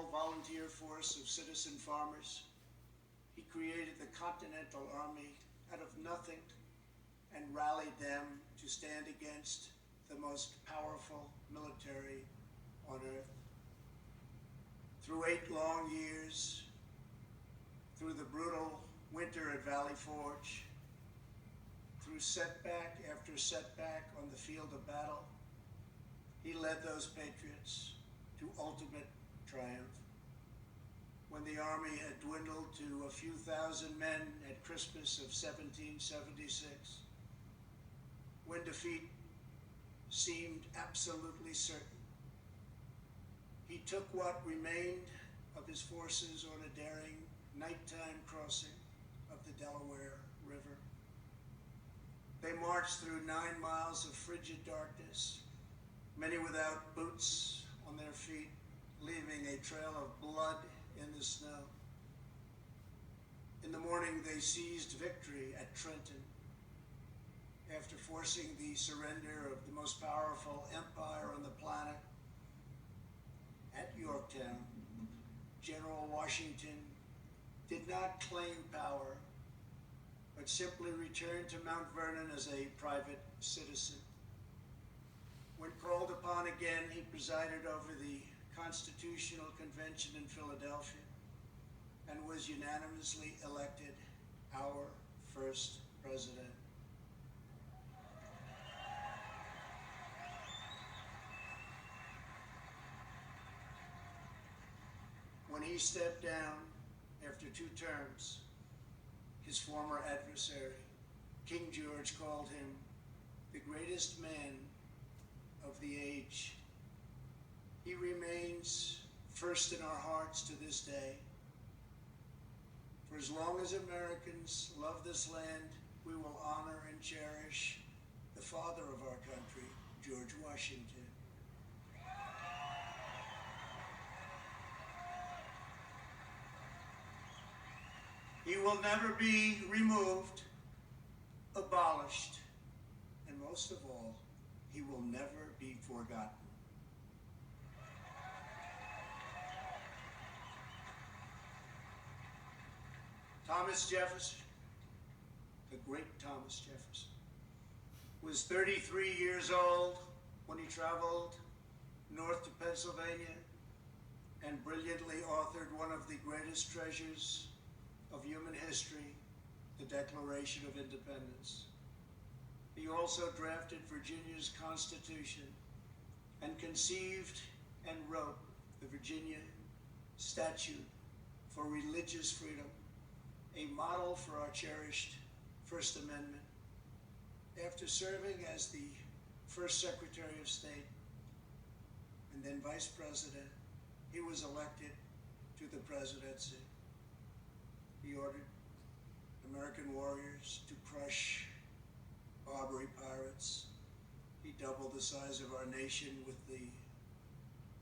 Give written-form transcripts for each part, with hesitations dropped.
small volunteer force of citizen farmers, he created the Continental Army out of nothing and rallied them to stand against the most powerful military on earth. Through 8 long years, through the brutal winter at Valley Forge, through setback after setback on the field of battle, he led those patriots to ultimate triumph. When the army had dwindled to a few thousand men at Christmas of 1776, when defeat seemed absolutely certain, he took what remained of his forces on a daring nighttime crossing of the Delaware River. They marched through 9 miles of frigid darkness, many without boots on their feet, leaving a trail of blood in the snow. In the morning, they seized victory at Trenton after forcing the surrender of the most powerful empire on the planet. At Yorktown, General Washington did not claim power, but simply returned to Mount Vernon as a private citizen. When called upon again, he presided over the Constitutional Convention in Philadelphia and was unanimously elected our first president. When he stepped down after 2 terms, his former adversary, King George, called him the greatest man of the age. He remains first in our hearts to this day. For as long as Americans love this land, we will honor and cherish the father of our country, George Washington. He will never be removed, abolished, and most of all, he will never be forgotten. Thomas Jefferson, the great Thomas Jefferson, was 33 years old when he traveled north to Pennsylvania and brilliantly authored one of the greatest treasures of human history, the Declaration of Independence. He also drafted Virginia's Constitution and conceived and wrote the Virginia Statute for Religious Freedom, a model for our cherished First Amendment. After serving as the first Secretary of State and then Vice President, he was elected to the presidency. He ordered American warriors to crush Barbary pirates. He doubled the size of our nation with the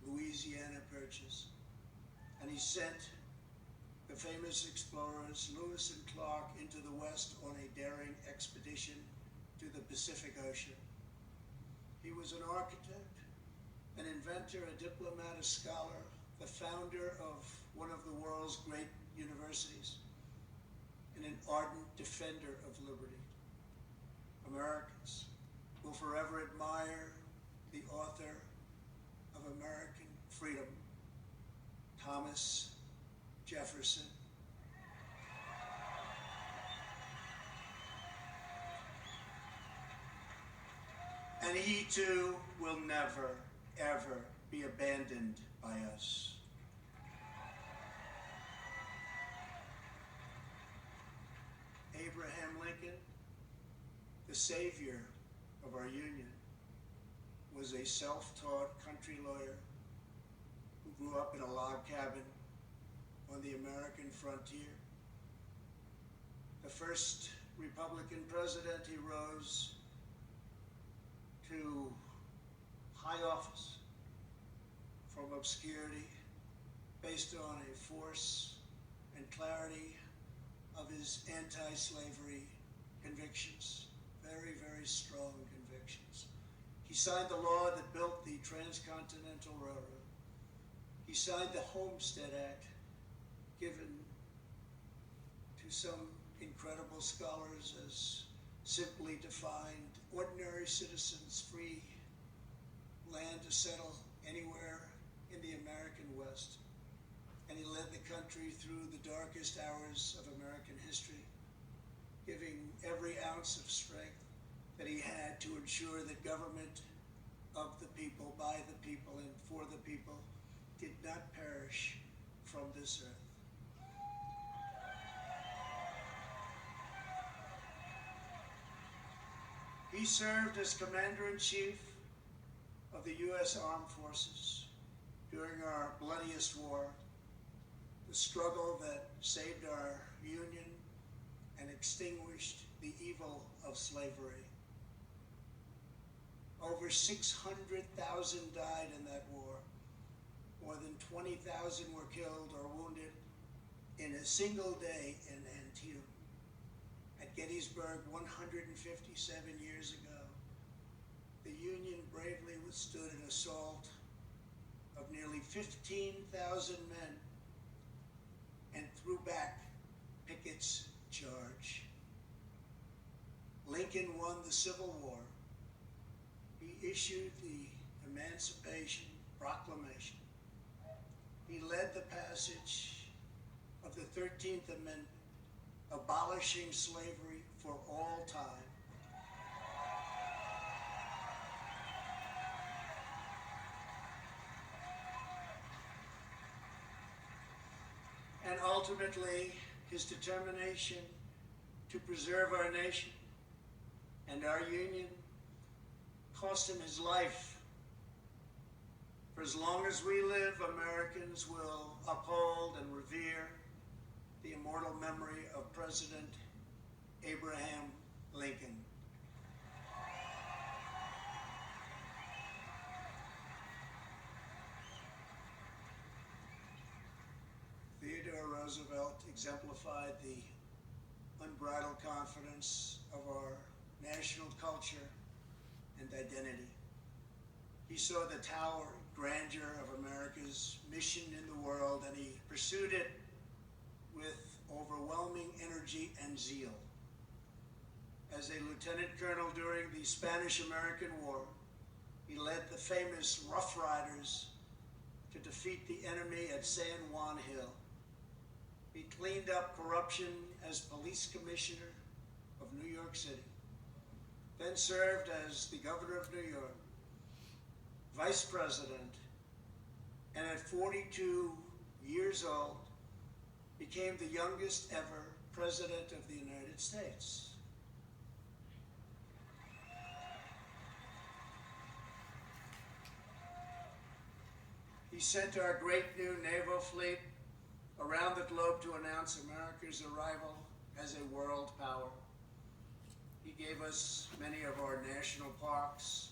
Louisiana Purchase. And he sent the famous explorers Lewis and Clark into the West on a daring expedition to the Pacific Ocean. He was an architect, an inventor, a diplomat, a scholar, the founder of one of the world's great universities, and an ardent defender of liberty. Americans will forever admire the author of American freedom, Thomas Jefferson. And he too will never, ever be abandoned by us. Abraham Lincoln, the savior of our Union, was a self-taught country lawyer who grew up in a log cabin on the American frontier. The first Republican president, he rose to high office from obscurity based on a force and clarity of his anti-slavery convictions, very, very strong convictions. He signed the law that built the Transcontinental Railroad. He He signed the Homestead Act, given to some incredible scholars as simply defined ordinary citizens free land to settle anywhere in the American West. And he led the country through the darkest hours of American history, giving every ounce of strength that he had to ensure that government of the people, by the people, and for the people did not perish from this earth. He served as Commander-in-Chief of the U.S. Armed Forces during our bloodiest war, the struggle that saved our Union and extinguished the evil of slavery. Over 600,000 died in that war. More than 20,000 were killed or wounded in a single day in Antietam. At Gettysburg 157 years ago, the Union bravely withstood an assault of nearly 15,000 men and threw back Pickett's charge. Lincoln won the Civil War. He issued the Emancipation Proclamation. He led the passage of the 13th Amendment, abolishing slavery for all time. And ultimately, his determination to preserve our nation and our Union cost him his life. For as long as we live, Americans will uphold and revere the immortal memory of President Abraham Lincoln. Theodore Roosevelt exemplified the unbridled confidence of our national culture and identity. He saw the towering grandeur of America's mission in the world, and he pursued it with overwhelming energy and zeal. As a lieutenant colonel during the Spanish-American War, he led the famous Rough Riders to defeat the enemy at San Juan Hill. He cleaned up corruption as police commissioner of New York City, then served as the governor of New York, vice president, and at 42 years old, became the youngest ever president of the United States. He sent our great new naval fleet around the globe to announce America's arrival as a world power. He gave us many of our national parks,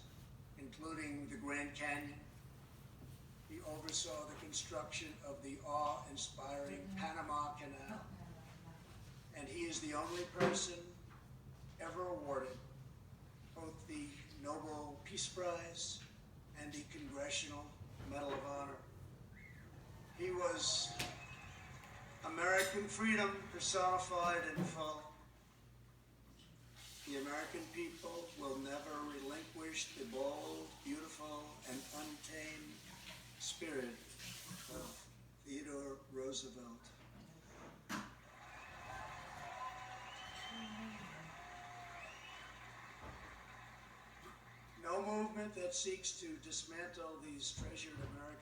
including the Grand Canyon. He oversaw the construction of the awe-inspiring Panama Canal. And he is the only person ever awarded both the Nobel Peace Prize and the Congressional Medal of Honor. He was American freedom personified in full. The American people will never relinquish the bold, beautiful, and untamed spirit of Theodore Roosevelt. No movement that seeks to dismantle these treasured American